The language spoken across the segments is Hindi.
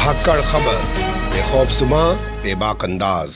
धाकड़ खबर बेखौफजुमा बेबाक अंदाज।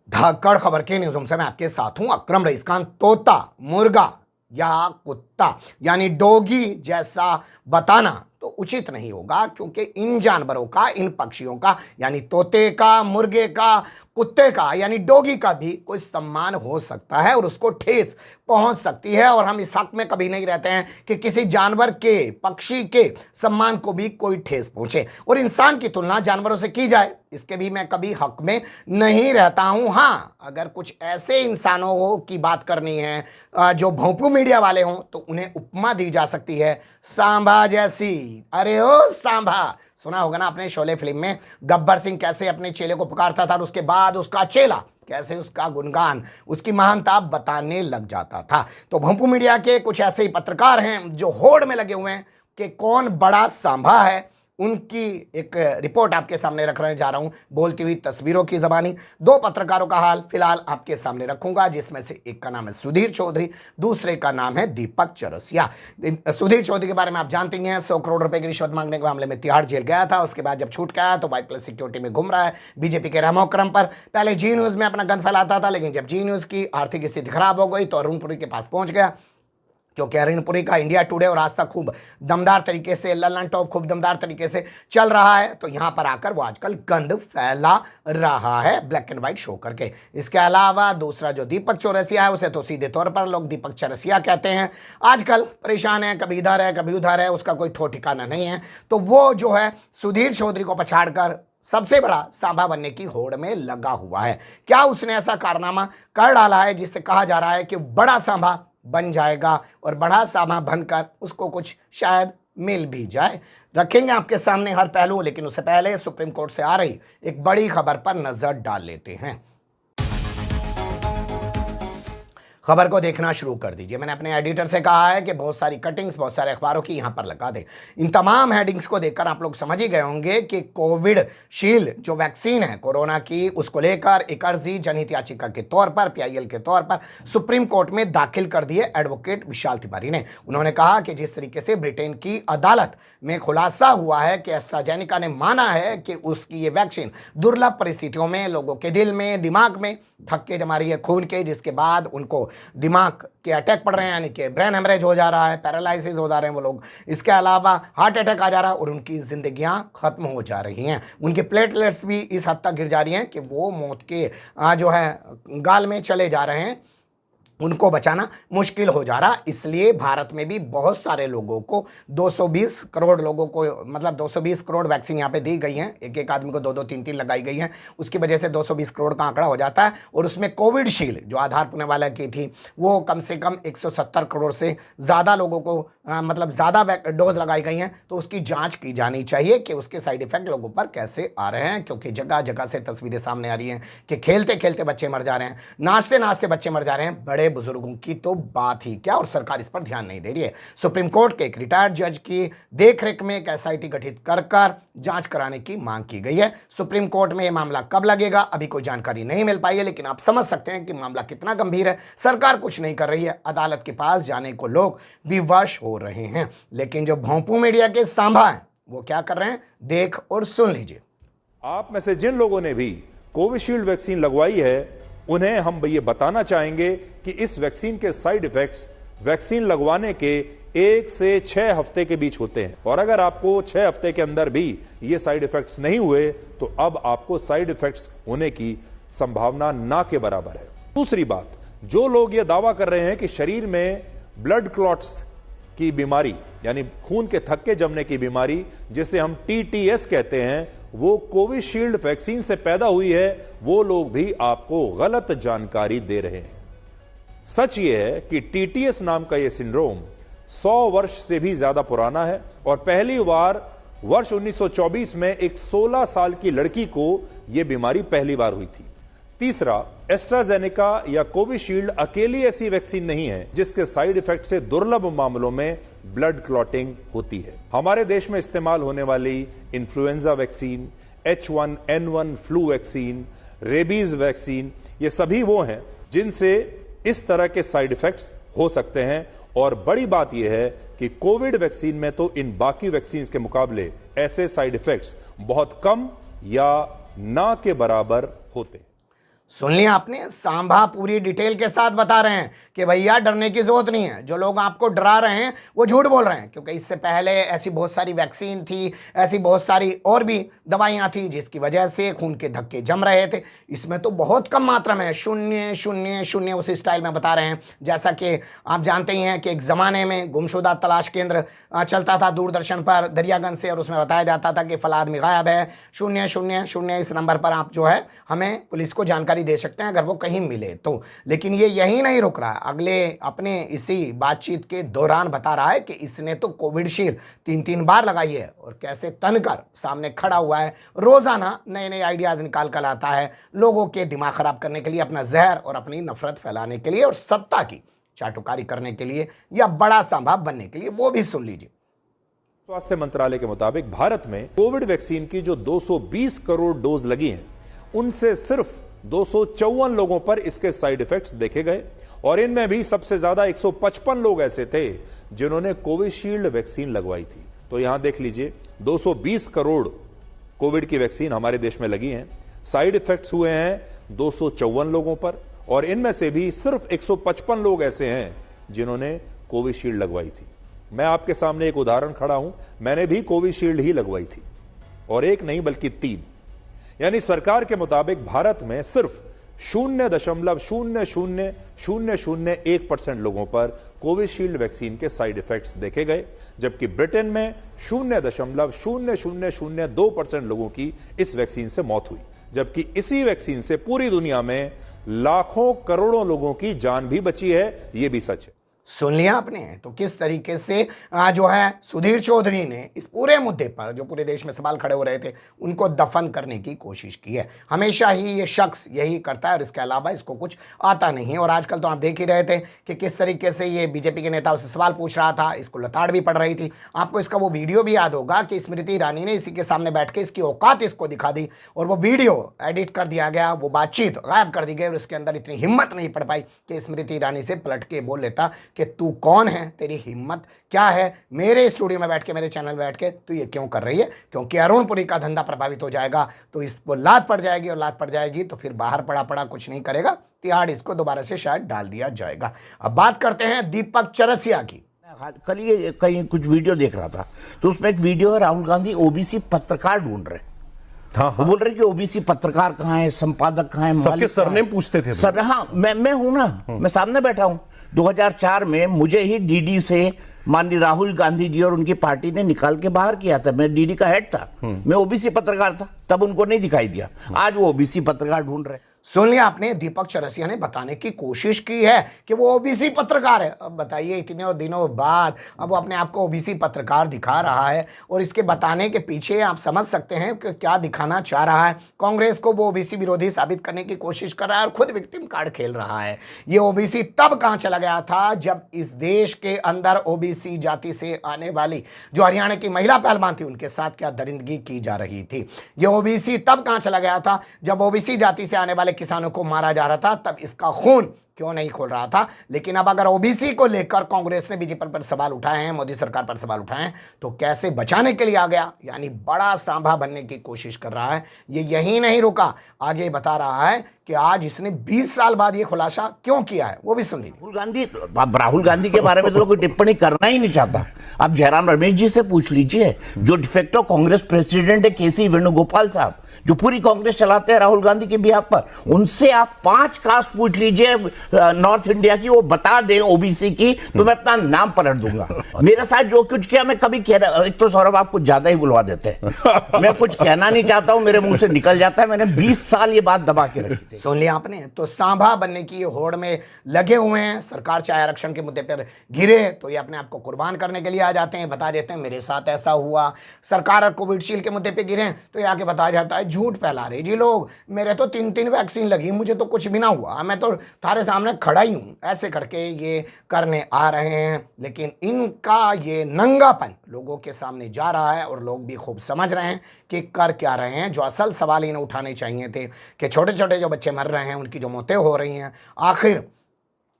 धाकड़ खबर के न्यूज़ रूम से मैं आपके साथ हूं अकरम रईस खान। तोता, मुर्गा या कुत्ता यानी डॉगी जैसा बताना तो उचित नहीं होगा, क्योंकि इन जानवरों का, इन पक्षियों का यानी तोते का, मुर्गे का, कुत्ते का यानी डॉगी का भी कोई सम्मान हो सकता है और उसको ठेस पहुंच सकती है। और हम इस हक में कभी नहीं रहते हैं कि किसी जानवर के, पक्षी के सम्मान को भी कोई ठेस पहुंचे। और इंसान की तुलना जानवरों से की जाए, इसके भी मैं कभी हक में नहीं रहता हूं। हाँ, अगर कुछ ऐसे इंसानों की बात करनी है जो भोंपू मीडिया वाले हों, तो उन्हें उपमा दी जा सकती है सांभा जैसी। अरे ओ सांभा, सुना होगा ना आपने शोले फिल्म में गब्बर सिंह कैसे अपने चेले को पुकारता था और उसके बाद उसका चेला कैसे उसका गुणगान, उसकी महानता बताने लग जाता था। तो भोंपू मीडिया के कुछ ऐसे ही पत्रकार हैं जो होड़ में लगे हुए हैं कि कौन बड़ा सांभा है। उनकी एक रिपोर्ट आपके सामने रखने जा रहा हूं, बोलती हुई तस्वीरों की ज़बानी। दो पत्रकारों का हाल फिलहाल आपके सामने रखूंगा, जिसमें से एक का नाम है सुधीर चौधरी, दूसरे का नाम है दीपक चौरसिया। सुधीर चौधरी के बारे में आप जानते हैं, 100 करोड़ रुपए की रिश्वत मांगने के मामले में तिहाड़ जेल गया था। उसके बाद जब छूट के आया तो वाई प्लस सिक्योरिटी में घूम रहा है बीजेपी के रहमोकरम पर। पहले जी न्यूज़ में अपना गंद फैलाता था, लेकिन जब जी न्यूज़ की आर्थिक स्थिति खराब हो गई तो अरुणपुरी के पास पहुंच गया, क्योंकि अरुणपुरी का इंडिया टुडे और आज तक खूब दमदार तरीके से, ललन टॉप खूब दमदार तरीके से चल रहा है। तो यहां पर आकर वो आजकल गंद फैला रहा है ब्लैक एंड व्हाइट शो करके। इसके अलावा दूसरा जो दीपक चौरसिया है, उसे तो सीधे तौर पर लोग दीपक चौरसिया कहते हैं। आजकल परेशान है, कभी इधर है कभी उधर है, उसका कोई ठो ठिकाना नहीं है। तो वो जो है सुधीर चौधरी को पछाड़कर सबसे बड़ा सांभा बनने की होड़ में लगा हुआ है। क्या उसने ऐसा कारनामा कर डाला है जिससे कहा जा रहा है कि बड़ा सांभा बन जाएगा और बड़ा सांभा बनकर उसको कुछ शायद मिल भी जाए? रखेंगे आपके सामने हर पहलू, लेकिन उससे पहले सुप्रीम कोर्ट से आ रही एक बड़ी खबर पर नजर डाल लेते हैं। खबर को देखना शुरू कर दीजिए। मैंने अपने एडिटर से कहा है कि बहुत सारी कटिंग्स बहुत सारे अखबारों की यहां पर लगा दे। इन तमाम हेडिंग्स को देखकर आप लोग समझ ही गए होंगे कि कोविड शील्ड जो वैक्सीन है कोरोना की, उसको लेकर एक अर्जी जनहित याचिका के तौर पर, पीआईएल के तौर पर सुप्रीम कोर्ट में दाखिल कर दिए एडवोकेट विशाल तिवारी ने। उन्होंने कहा कि जिस तरीके से ब्रिटेन की अदालत में खुलासा हुआ है कि एस्ट्राजेनेका ने माना है कि उसकी ये वैक्सीन दुर्लभ परिस्थितियों में लोगों के दिल में, दिमाग में धक्के जमा रही है खून के, जिसके बाद उनको दिमाग के अटैक पड़ रहे हैं, यानी कि ब्रेन हेमरेज हो जा रहा है, पैरालिसिस हो जा रहे हैं वो लोग। इसके अलावा हार्ट अटैक आ जा रहा है और उनकी जिंदगियां खत्म हो जा रही हैं। उनके प्लेटलेट्स भी इस हद तक गिर जा रही हैं कि वो मौत के जो है गाल में चले जा रहे हैं, उनको बचाना मुश्किल हो जा रहा। इसलिए भारत में भी बहुत सारे लोगों को 220 करोड़ लोगों को, मतलब 220 करोड़ वैक्सीन यहाँ पे दी गई हैं, एक एक आदमी को 2-2 3-3 लगाई गई हैं। उसकी वजह से 220 करोड़ का आंकड़ा हो जाता है। और उसमें कोविड शील्ड जो आधार पुणे वाला की थी, वो कम से कम 170 करोड़ से ज़्यादा लोगों को मतलब ज़्यादा डोज लगाई गई हैं। तो उसकी जाँच की जानी चाहिए कि उसके साइड इफेक्ट लोगों पर कैसे आ रहे हैं, क्योंकि जगह जगह से तस्वीरें सामने आ रही हैं कि खेलते खेलते बच्चे मर जा रहे हैं, नाचते नाचते बच्चे मर जा रहे हैं। बड़े बुजुर्गों की तो बात ही क्या, और सरकार इस पर ध्यान नहीं दे रही है। सुप्रीम कोर्ट के एक रिटायर्ड जज की देखरेख में एक एसआईटी गठित कर जांच कराने की मांग की गई है। सुप्रीम कोर्ट में यह मामला कब लगेगा अभी कोई जानकारी नहीं मिल पाई है, लेकिन आप समझ सकते हैं कि मामला कितना गंभीर है। सरकार कुछ नहीं कर रही है, अदालत के पास जाने को लोग विवश हो रहे हैं। लेकिन जो भोंपू मीडिया के सांभा हैं वो क्या कर रहे हैं, देख और सुन लीजिए। आप में से जिन लोगों ने भी कोविशील्ड वैक्सीन लगवाई है, उन्हें हम ये बताना चाहेंगे कि इस वैक्सीन के साइड इफेक्ट्स वैक्सीन लगवाने के 1 से 6 हफ्ते के बीच होते हैं, और अगर आपको 6 हफ्ते के अंदर भी ये साइड इफेक्ट्स नहीं हुए तो अब आपको साइड इफेक्ट्स होने की संभावना ना के बराबर है। दूसरी बात, जो लोग ये दावा कर रहे हैं कि शरीर में ब्लड क्लॉट्स की बीमारी यानी खून के थक्के जमने की बीमारी, जिसे हम टीटीएस कहते हैं, वो कोविशील्ड वैक्सीन से पैदा हुई है, वो लोग भी आपको गलत जानकारी दे रहे हैं। सच ये है कि टीटीएस नाम का ये सिंड्रोम 100 वर्ष से भी ज्यादा पुराना है और पहली बार वर्ष 1924 में एक 16 साल की लड़की को यह बीमारी पहली बार हुई थी। तीसरा, एस्ट्राजेनेका या कोविशील्ड अकेली ऐसी वैक्सीन नहीं है जिसके साइड इफेक्ट से दुर्लभ मामलों में ब्लड क्लॉटिंग होती है। हमारे देश में इस्तेमाल होने वाली influenza vaccine, H1N1 flu vaccine, rabies vaccine, ये सभी वो हैं जिनसे इस तरह के साइड इफेक्ट्स हो सकते हैं और बड़ी बात यह है कि कोविड वैक्सीन में तो इन बाकी वैक्सीन के मुकाबले ऐसे साइड इफेक्ट्स बहुत कम या ना के बराबर होते हैं। सुन लिया आपने, सांभा पूरी डिटेल के साथ बता रहे हैं कि भैया डरने की जरूरत नहीं है, जो लोग आपको डरा रहे हैं वो झूठ बोल रहे हैं, क्योंकि इससे पहले ऐसी बहुत सारी वैक्सीन थी, ऐसी बहुत सारी और भी दवाइयां थी जिसकी वजह से खून के धक्के जम रहे थे। इसमें तो बहुत कम मात्रा में 0.000 उसी स्टाइल में बता रहे हैं। जैसा कि आप जानते ही हैं कि एक ज़माने में गुमशुदा तलाश केंद्र चलता था दूरदर्शन पर दरियागंज से, और उसमें बताया जाता था कि फला आदमी गायब है, 000 इस नंबर पर आप जो है हमें पुलिस को जानकारी दे सकते हैं अगर वो कहीं मिले तो। लेकिन ये यही नहीं रुक रहा है, अगले अपने इसी बातचीत के दौरान बता रहा है कि इसने तो कोविडशील्ड 3 बार लगाई है और कैसे तनकर सामने खड़ा हुआ है, रोजाना नए नए आइडियाज निकाल कर आता है लोगों के दिमाग खराब करने के लिए, अपना जहर और अपनी नफरत फैलाने के लिए और सत्ता की चाटुकारी करने के लिए या बड़ा सांभा बनने के लिए। वो भी सुन लीजिए। स्वास्थ्य मंत्रालय के मुताबिक भारत में कोविड वैक्सीन की जो 220 करोड़ डोज लगी हैं, उनसे सिर्फ 254 लोगों पर इसके साइड इफेक्ट्स देखे गए, और इनमें भी सबसे ज्यादा 155 लोग ऐसे थे जिन्होंने कोविशील्ड वैक्सीन लगवाई थी। तो यहां देख लीजिए, 220 करोड़ कोविड की वैक्सीन हमारे देश में लगी हैं, साइड इफेक्ट्स हुए हैं 254 लोगों पर, और इनमें से भी सिर्फ 155 लोग ऐसे हैं जिन्होंने कोविशील्ड लगवाई थी। मैं आपके सामने एक उदाहरण खड़ा हूं, मैंने भी कोविशील्ड ही लगवाई थी, और एक नहीं बल्कि 3। यानी सरकार के मुताबिक भारत में सिर्फ 0.00001% लोगों पर कोविशील्ड वैक्सीन के साइड इफेक्ट्स देखे गए, जबकि ब्रिटेन में 0.0002% लोगों की इस वैक्सीन से मौत हुई, जबकि इसी वैक्सीन से पूरी दुनिया में लाखों करोड़ों लोगों की जान भी बची है। यह भी सच है। सुन लिया आपने, तो किस तरीके से जो है सुधीर चौधरी ने इस पूरे मुद्दे पर जो पूरे देश में सवाल खड़े हो रहे थे उनको दफन करने की कोशिश की है। हमेशा ही ये शख्स यही करता है और इसके अलावा इसको कुछ आता नहीं है। और आजकल तो आप देख ही रहे थे कि किस तरीके से ये बीजेपी के नेता उससे सवाल पूछ रहा था, इसको लताड़ भी पड़ रही थी। आपको इसका वो वीडियो भी याद होगा कि स्मृति ईरानी ने इसी के सामने बैठ के इसकी औकात इसको दिखा दी, और वो वीडियो एडिट कर दिया गया, वो बातचीत गायब कर दी गई, और उसके अंदर इतनी हिम्मत नहीं पड़ पाई कि स्मृति ईरानी से पलट के बोल लेता कि तू कौन है, तेरी हिम्मत क्या है, मेरे स्टूडियो में बैठ के, मेरे चैनल में बैठ के तू ये क्यों कर रही है। क्योंकि अरुणपुरी का धंधा प्रभावित हो जाएगा तो इसको लात पड़ जाएगी, और लात पड़ जाएगी तो फिर बाहर पड़ा कुछ नहीं करेगा, तिहाड़ इसको दोबारा से शायद डाल दिया जाएगा। अब बात करते हैं दीपक चरसिया की। कल ये कहीं कुछ वीडियो देख रहा था, तो उसमें एक वीडियो है, राहुल गांधी ओबीसी पत्रकार ढूंढ रहे। वो बोल रहे कि ओबीसी पत्रकार कहाँ है, संपादक कहाँ है, सबके सरनेम पूछते थे सर। हाँ, मैं हूं ना, मैं सामने बैठा हूं। 2004 में मुझे ही डीडी से माननीय राहुल गांधी जी और उनकी पार्टी ने निकाल के बाहर किया था। मैं डीडी का हेड था, मैं ओबीसी पत्रकार था, तब उनको नहीं दिखाई दिया। आज वो ओबीसी पत्रकार ढूंढ रहे। सुन लिया आपने, दीपक चरसिया ने बताने की कोशिश की है कि वो ओबीसी पत्रकार है। अब बताइए, इतने दिनों बाद अब वो अपने आप को ओबीसी पत्रकार दिखा रहा है, और इसके बताने के पीछे आप समझ सकते हैं कि क्या दिखाना चाह रहा है। कांग्रेस को वो ओबीसी विरोधी साबित करने की कोशिश कर रहा है और खुद विक्टिम कार्ड खेल रहा है। ये ओबीसी तब कहां चला गया था जब इस देश के अंदर ओबीसी जाति से आने वाली जो हरियाणा की महिला पहलवान थी उनके साथ क्या दरिंदगी की जा रही थी। ये ओबीसी तब कहां चला गया था जब ओबीसी जाति से आने वाले किसानों को मारा जा रहा था, तब इसका खून क्यों नहीं खोल रहा था। लेकिन अब अगर ओबीसी को लेकर कांग्रेस ने बीजेपी पर सवाल उठाए हैं, मोदी सरकार पर सवाल उठाए हैं, तो कैसे बचाने के लिए आ गया, यानी बड़ा सांभा बनने की कोशिश कर रहा है। ये यही नहीं रुका, आगे बता रहा है कि आज इसने 20 साल बाद ये खुलासा क्यों किया है, वो भी सुन लीजिए। राहुल गांधी के बारे में तो कोई टिप्पणी करना ही नहीं चाहता। आप जयराम रमेश जी से पूछ लीजिए, जो डिफेक्टो कांग्रेस प्रेसिडेंट है केसी वेणुगोपाल साहब, जो पूरी कांग्रेस चलाते हैं राहुल गांधी के बिहाफ पर, उनसे आप 5 कास्ट पूछ लीजिए नॉर्थ इंडिया की, वो बता दें ओबीसी की, तो मैं अपना नाम पलट दूंगा। मेरे साथ जो कुछ किया मैं कभी कह रहा, एक तो सौरभ आप कुछ ज्यादा ही बुलवा देते हैं। मैं कुछ कहना नहीं चाहता हूं, मेरे मुंह से निकल जाता है। मैंने 20 साल ये बात दबा के रखी थी। सुन लिया आपने, तो सांभा बनने की होड़ में लगे हुए हैं। सरकार चाहे आरक्षण के मुद्दे पर घिरे तो ये अपने आप को कुर्बान करने के लिए आ जाते हैं, बता देते हैं मेरे साथ ऐसा हुआ। सरकार कोविडशील्ड के मुद्दे पे गिरे तो ये आके बताया जाता है झूठ फैला रहे जी लोग, मेरे तो 3 वैक्सीन लगी, मुझे तो कुछ भी ना हुआ, मैं तो थारे सामने खड़ा ही हूं। ऐसे करके ये करने आ रहे हैं, लेकिन इनका ये नंगापन लोगों के सामने जा रहा है और लोग भी खूब समझ रहे हैं कि कर क्या रहे हैं। जो असल सवाल इन्हें उठाने चाहिए थे कि छोटे छोटे जो बच्चे मर रहे हैं, उनकी जो मौतें हो रही हैं, आखिर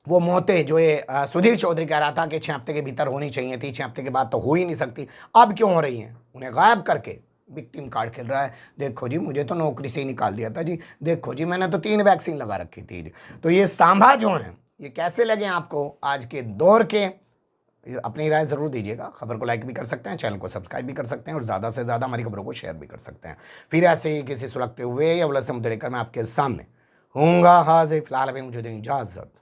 वो मौतें जो ये सुधीर चौधरी कह रहा था कि 6 हफ्ते के भीतर होनी चाहिए थी, 6 हफ्ते के बाद तो हो ही नहीं सकती, अब क्यों हो रही हैं? उन्हें गायब करके विक्टिम कार्ड खेल रहा है। देखो जी, मुझे तो नौकरी से ही निकाल दिया था जी, देखो जी मैंने तो 3 वैक्सीन लगा रखी थी। तो ये सांभा जो हैं, ये कैसे लगे आपको आज के दौर के? अपनी राय ज़रूर दीजिएगा। खबर को लाइक भी कर सकते हैं, चैनल को सब्सक्राइब भी कर सकते हैं और ज़्यादा से ज़्यादा हमारी खबरों को शेयर भी कर सकते हैं। फिर ऐसे ही किसी सुलगते हुए या उलझते मुद्दे लेकर मैं आपके सामने हूँगा हाजिर। फिलहाल अभी मुझे दें इजाज़त।